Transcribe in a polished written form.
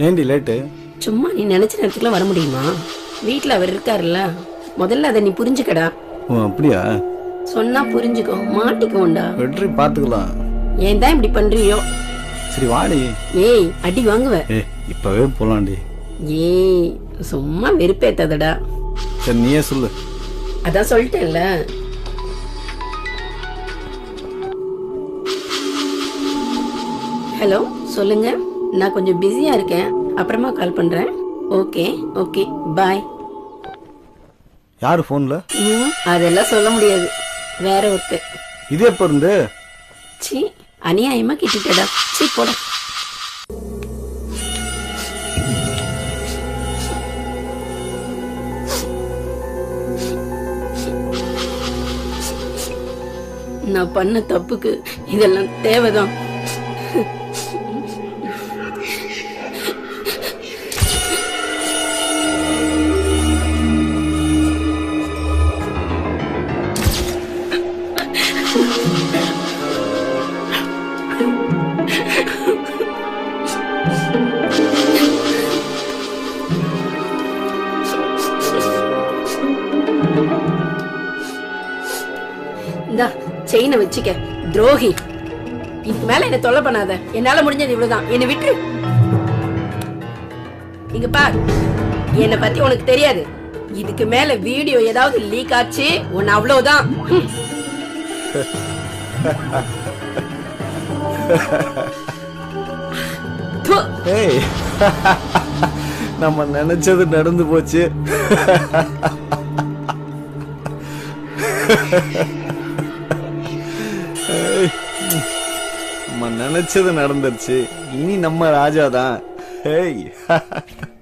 ஏண்டி லேட்டு? சும்மா நீ நினைச்ச நேரத்துக்குலாம் வர முடியுமா? வீட்டுல அவர் இருக்காருல்ல, முதல்ல அதை நீ புரிஞ்சுக்கடா. ஓ அப்படியா? சொன்னா புரிஞ்சுக்கோ, மாட்டிக்கோண்டா. வெற்றி பாத்துக்கலாம். ஏன் தான் இப்படி பண்றியோ? சரி வாடி. ஏய் அடி வாங்குவ. இப்பவே போலாண்டி. ஏய் சும்மா வெறுப்பேத்தாதடா. சரி நீயே சொல்லு. அதான் சொல்லிட்டேன்ல. ஹலோ சொல்லுங்க. நான் கொஞ்சம் பிஸியா இருக்கேன், அப்புறமா கால் பண்றேன். Okay okay bye. யாரு போன்ல? அதெல்லாம் சொல்ல முடியாது, வேற ஒருத்தர். இது எப்ப இருந்து? சி அநியாயமா கிட்டிட்டடா. சி போட. நான் பண்ண தப்புக்கு இதெல்லாம் தேவைதான். செயினை வச்சுக்க துரோகி. இதுக்கு மேல என்ன தொல்லை பண்ணாத. என்னால முடிஞ்சது இவ்வளவுதான், என்ன விட்டு. இங்க பார், என்னை பத்தி உனக்கு தெரியாது. இதுக்கு மேல வீடியோ ஏதாவது லீக் ஆச்சு உன்னை அவ்வளவுதான். நம்ம நினைச்சது நடந்து போச்சு. நம்ம நினைச்சது நடந்துருச்சு. இனி நம்ம ராஜாதான்.